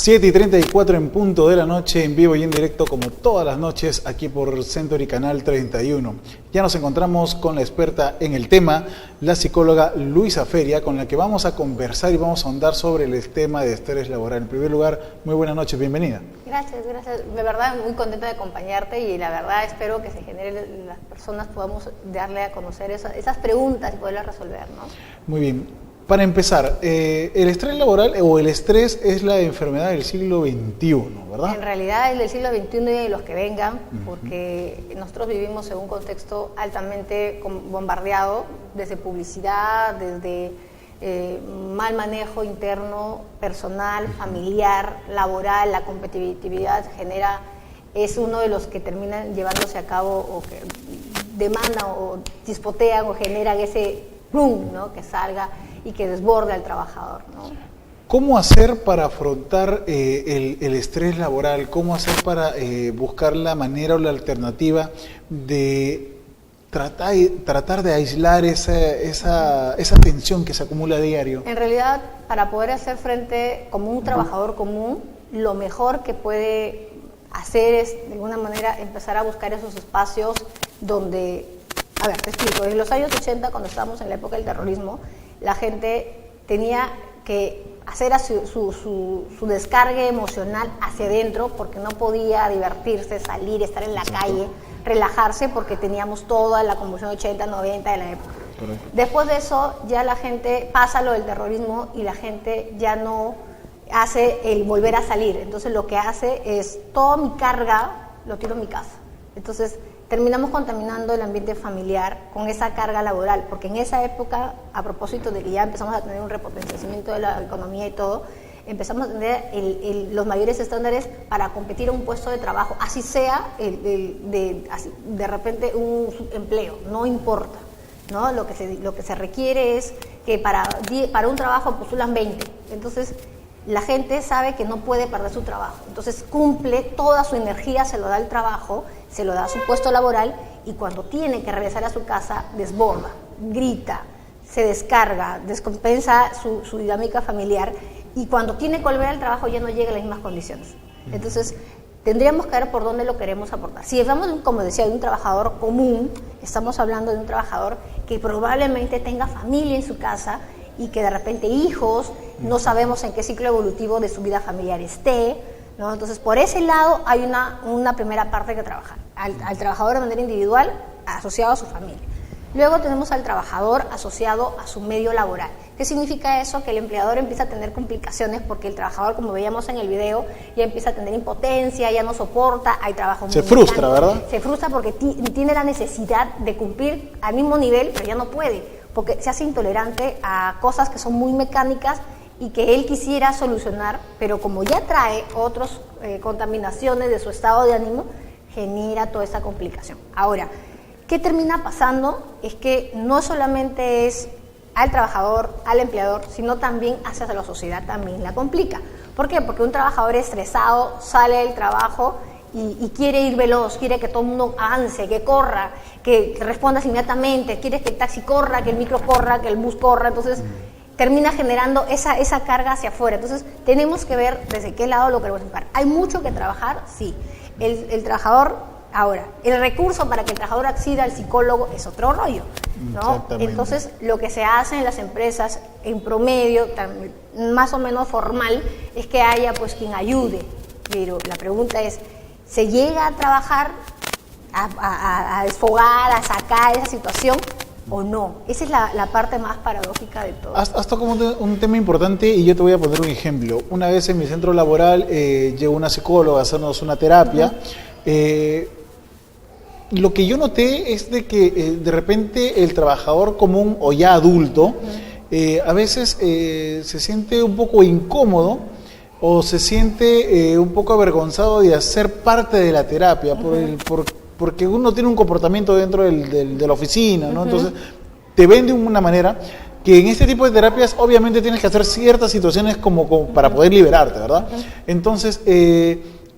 7:34 en punto de la noche, en vivo y en directo como todas las noches aquí por Century Canal 31. Ya nos encontramos con la experta en el tema, la psicóloga Luisa Feria, con la que vamos a conversar y vamos a ahondar sobre el tema de estrés laboral. En primer lugar, muy buenas noches, bienvenida. Gracias. De verdad, muy contenta de acompañarte y la verdad espero que se genere, las personas podamos darle a conocer esas preguntas y poderlas resolver, ¿no? Muy bien. Para empezar, el estrés laboral o el estrés es la enfermedad del siglo XXI, ¿verdad? En realidad es del siglo XXI y de los que vengan, porque nosotros vivimos en un contexto altamente bombardeado, desde publicidad, desde mal manejo interno, personal, familiar, laboral, la competitividad es uno de los que terminan llevándose a cabo o que demandan o chispotean o generan ese boom, ¿no? Que salga y que desborde al trabajador, ¿no? ¿Cómo hacer para afrontar el estrés laboral? ¿Cómo hacer para buscar la manera o la alternativa de tratar de aislar esa tensión que se acumula a diario? En realidad, para poder hacer frente como un trabajador común, lo mejor que puede hacer es, de alguna manera, empezar a buscar esos espacios donde... A ver, te explico. En los años 80, cuando estábamos en la época del terrorismo, la gente tenía que hacer su descargue emocional hacia adentro porque no podía divertirse, salir, estar en la calle, relajarse porque teníamos toda la convulsión 80, 90 de la época. Correcto. Después de eso ya la gente pasa lo del terrorismo y la gente ya no hace el volver a salir. Entonces lo que hace es toda mi carga lo tiro en mi casa. Entonces terminamos contaminando el ambiente familiar con esa carga laboral, porque en esa época, a propósito de que ya empezamos a tener un repotenciamiento de la economía y todo, empezamos a tener los mayores estándares para competir a un puesto de trabajo, así sea de repente un empleo, no importa, ¿no? Lo que se requiere es que para un trabajo postulan 20, entonces la gente sabe que no puede perder su trabajo, entonces cumple toda su energía, se lo da al trabajo, se lo da a su puesto laboral y cuando tiene que regresar a su casa desborda, grita, se descarga, descompensa su dinámica familiar y cuando tiene que volver al trabajo ya no llega a las mismas condiciones. Entonces tendríamos que ver por dónde lo queremos aportar. Si hablamos, como decía, de un trabajador común, estamos hablando de un trabajador que probablemente tenga familia en su casa y que de repente hijos, no sabemos en qué ciclo evolutivo de su vida familiar esté, ¿no? Entonces, por ese lado hay una primera parte que trabajar. Al trabajador de manera individual, asociado a su familia. Luego tenemos al trabajador asociado a su medio laboral. ¿Qué significa eso? Que el empleador empieza a tener complicaciones porque el trabajador, como veíamos en el video, ya empieza a tener impotencia, ya no soporta, hay trabajo muy limitante. Se frustra, ¿verdad? Se frustra porque tiene la necesidad de cumplir al mismo nivel, pero ya no puede, porque se hace intolerante a cosas que son muy mecánicas y que él quisiera solucionar, pero como ya trae otras contaminaciones de su estado de ánimo, genera toda esta complicación. Ahora, ¿qué termina pasando? Es que no solamente es al trabajador, al empleador, sino también hacia la sociedad también la complica. ¿Por qué? Porque un trabajador estresado sale del trabajo y quiere ir veloz, quiere que todo el mundo avance, que corra, que respondas inmediatamente, quiere que el taxi corra, que el micro corra, que el bus corra, entonces termina generando esa carga hacia afuera. Entonces tenemos que ver desde qué lado lo queremos enfocar. ¿Hay mucho que trabajar? Sí. El trabajador, ahora, el recurso para que el trabajador acceda al psicólogo es otro rollo, ¿no? Entonces lo que se hace en las empresas en promedio, más o menos formal, es que haya pues quien ayude, pero la pregunta es, ¿se llega a trabajar, a desfogar, a sacar esa situación o no? Esa es la parte más paradójica de todo. Has tocado un tema importante y yo te voy a poner un ejemplo. Una vez en mi centro laboral llegó una psicóloga a hacernos una terapia. Lo que yo noté es de que de repente el trabajador común o ya adulto a veces se siente un poco incómodo o se siente un poco avergonzado de hacer parte de la terapia porque uno tiene un comportamiento dentro de la oficina, ¿no? Entonces te ven de una manera que en este tipo de terapias obviamente tienes que hacer ciertas situaciones como para poder liberarte, ¿verdad? Entonces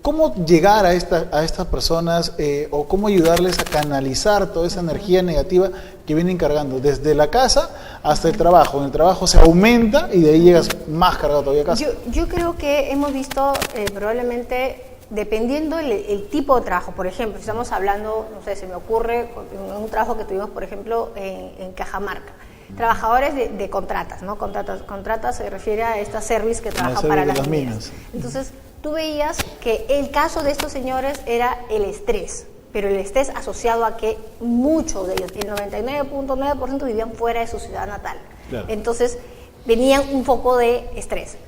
¿Cómo llegar a estas personas o cómo ayudarles a canalizar toda esa energía negativa que vienen cargando desde la casa hasta el trabajo? En el trabajo se aumenta y de ahí llegas más cargado todavía a casa. Yo creo que hemos visto probablemente, dependiendo el tipo de trabajo, por ejemplo, si estamos hablando, no sé, se me ocurre un trabajo que tuvimos, por ejemplo, en Cajamarca. Trabajadores de contratas, ¿no? Contratas se refiere a esta service que trabaja para las minas. Entonces, tú veías que el caso de estos señores era el estrés, pero el estrés asociado a que muchos de ellos, el 99.9% vivían fuera de su ciudad natal. Claro. Entonces, venían un poco de estrés.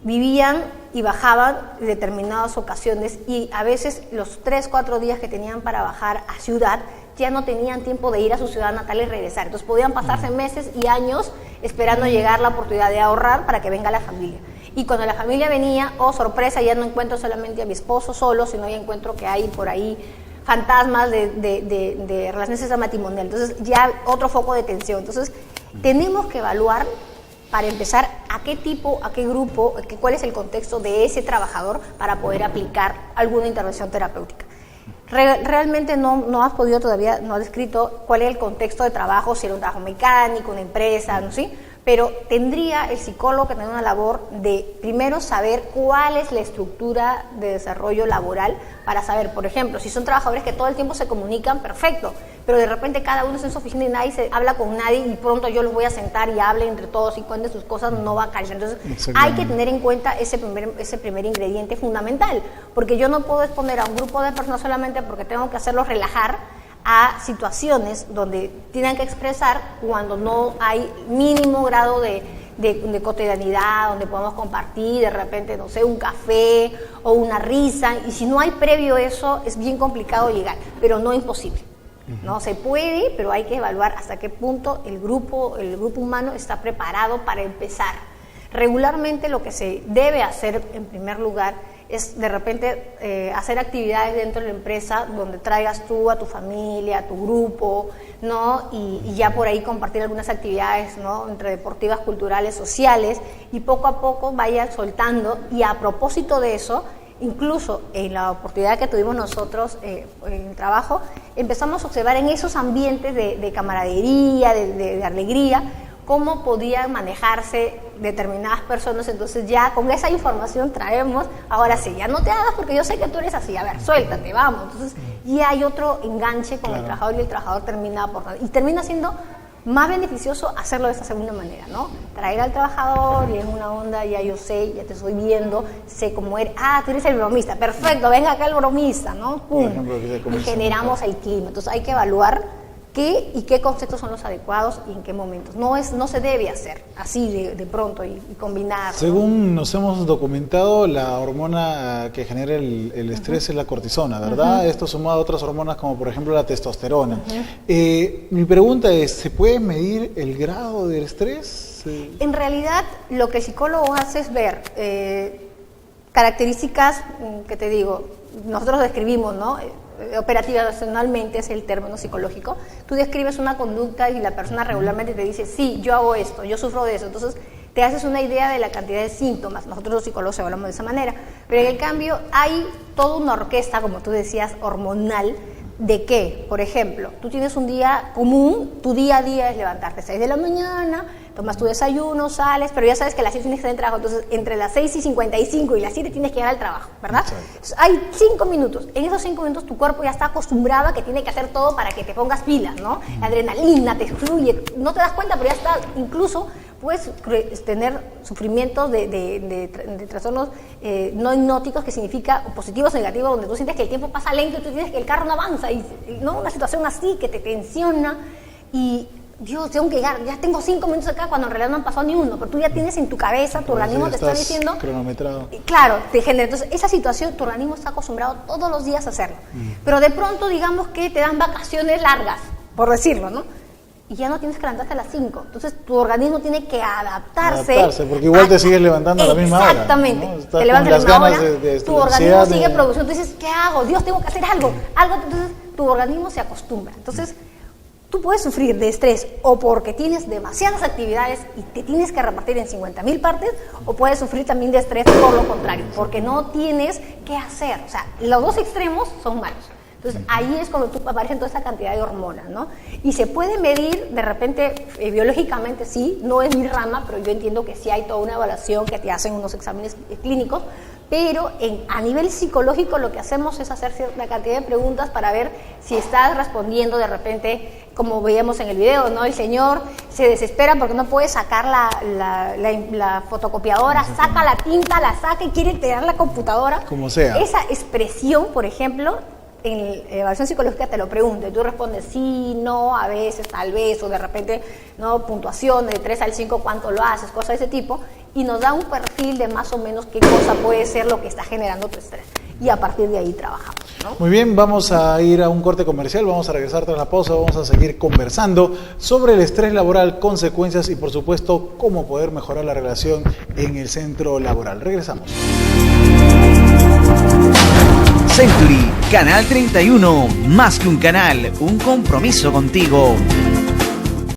Vivían y bajaban en determinadas ocasiones y a veces los 3-4 días que tenían para bajar a ciudad ya no tenían tiempo de ir a su ciudad natal y regresar. Entonces podían pasarse meses y años esperando llegar la oportunidad de ahorrar para que venga la familia. Y cuando la familia venía, oh sorpresa, ya no encuentro solamente a mi esposo solo, sino ya encuentro que hay por ahí fantasmas de relaciones matrimoniales. Entonces ya otro foco de tensión. Entonces tenemos que evaluar, para empezar, a qué tipo, a qué grupo, cuál es el contexto de ese trabajador para poder aplicar alguna intervención terapéutica. Realmente no has podido todavía, no has descrito cuál es el contexto de trabajo, si era un trabajo mecánico, una empresa, ¿no? ¿Sí? Pero tendría el psicólogo que tener una labor de primero saber cuál es la estructura de desarrollo laboral para saber, por ejemplo, si son trabajadores que todo el tiempo se comunican, perfecto, pero de repente cada uno está en su oficina y nadie se habla con nadie y pronto yo los voy a sentar y hablen entre todos y cuenten sus cosas, no va a caer. Entonces hay que tener en cuenta ese primer ingrediente fundamental, porque yo no puedo exponer a un grupo de personas solamente porque tengo que hacerlos relajar a situaciones donde tienen que expresar cuando no hay mínimo grado de cotidianidad, donde podamos compartir de repente, no sé, un café o una risa, y si no hay previo eso, es bien complicado llegar, pero no imposible. No se puede, pero hay que evaluar hasta qué punto el grupo humano está preparado para empezar. Regularmente lo que se debe hacer en primer lugar es de repente hacer actividades dentro de la empresa donde traigas tú a tu familia, a tu grupo, ¿no? Y ya por ahí compartir algunas actividades, ¿no? Entre deportivas, culturales, sociales, y poco a poco vayan soltando. Y a propósito de eso, incluso en la oportunidad que tuvimos nosotros en el trabajo, empezamos a observar en esos ambientes de camaradería, de alegría, cómo podían manejarse determinadas personas. Entonces ya con esa información traemos, ahora sí, ya no te hagas porque yo sé que tú eres así, a ver, suéltate, vamos. Entonces ya hay otro enganche con el trabajador y el trabajador termina aportando. Y termina siendo más beneficioso hacerlo de esta segunda manera, ¿no? Traer al trabajador y en una onda, ya yo sé, ya te estoy viendo, sé cómo eres, tú eres el bromista, perfecto, venga acá el bromista, ¿no? ¡Pum! Y generamos el clima. Entonces hay que evaluar qué y qué conceptos son los adecuados y en qué momentos. No se debe hacer así de pronto y combinar. Según nos hemos documentado, la hormona que genera el estrés es la cortisona, ¿verdad? Esto sumado a otras hormonas como por ejemplo la testosterona. Mi pregunta es, ¿se puede medir el grado del estrés? En realidad lo que el psicólogo hace es ver características que te digo, nosotros describimos, ¿no? Operacionalmente es el término psicológico. Tú describes una conducta y la persona regularmente te dice, sí, yo hago esto, yo sufro de eso. Entonces te haces una idea de la cantidad de síntomas. Nosotros los psicólogos hablamos de esa manera. Pero en el cambio hay toda una orquesta, como tú decías, hormonal. ¿De qué? Por ejemplo, tú tienes un día común, tu día a día es levantarte a 6 de la mañana, tomas tu desayuno, sales, pero ya sabes que a las 6 tienes que estar en trabajo, entonces entre las 6:55 y las 7 tienes que llegar al trabajo, ¿verdad? Entonces, hay 5 minutos, en esos 5 minutos tu cuerpo ya está acostumbrado a que tiene que hacer todo para que te pongas pilas, ¿no? La adrenalina te fluye, no te das cuenta, pero ya está, incluso puedes tener sufrimientos de trastornos no hipnóticos, que significa positivos o negativos, donde tú sientes que el tiempo pasa lento y tú sientes que el carro no avanza, y ¿no? Una situación así que te tensiona y Dios, tengo que llegar, ya tengo 5 minutos acá cuando en realidad no han pasado ni uno, pero tú ya tienes en tu cabeza, tu organismo te está diciendo, cronometrado. Claro, te genera. Entonces esa situación, tu organismo está acostumbrado todos los días a hacerlo, pero de pronto digamos que te dan vacaciones largas, por decirlo, ¿no? Y ya no tienes que levantarte a las 5. Entonces tu organismo tiene que adaptarse porque igual te sigues levantando a la misma hora. Exactamente. ¿no? Te levantas a la misma hora, tu organismo sigue de... produciendo. Tú dices, ¿qué hago? Dios, tengo que hacer algo. Entonces tu organismo se acostumbra. Entonces tú puedes sufrir de estrés o porque tienes demasiadas actividades y te tienes que repartir en 50.000 partes, o puedes sufrir también de estrés por lo contrario, porque no tienes qué hacer. O sea, los dos extremos son malos. Entonces, ahí es cuando aparecen toda esa cantidad de hormonas, ¿no? Y se puede medir, de repente, biológicamente sí, no es mi rama, pero yo entiendo que sí hay toda una evaluación que te hacen unos exámenes clínicos, pero a nivel psicológico lo que hacemos es hacer cierta cantidad de preguntas para ver si estás respondiendo de repente, como veíamos en el video, ¿no? El señor se desespera porque no puede sacar la fotocopiadora, saca la tinta, la saca y quiere tirar la computadora. Como sea. Esa expresión, por ejemplo, en evaluación psicológica te lo pregunto, y tú respondes sí, no, a veces, tal vez, o de repente, no, puntuación de 3 al 5, cuánto lo haces, cosas de ese tipo, y nos da un perfil de más o menos qué cosa puede ser lo que está generando tu estrés. Y a partir de ahí trabajamos, ¿no? Muy bien, vamos a ir a un corte comercial, vamos a regresar tras la pausa, vamos a seguir conversando sobre el estrés laboral, consecuencias y por supuesto cómo poder mejorar la relación en el centro laboral. Regresamos. Century, Canal 31, más que un canal, un compromiso contigo.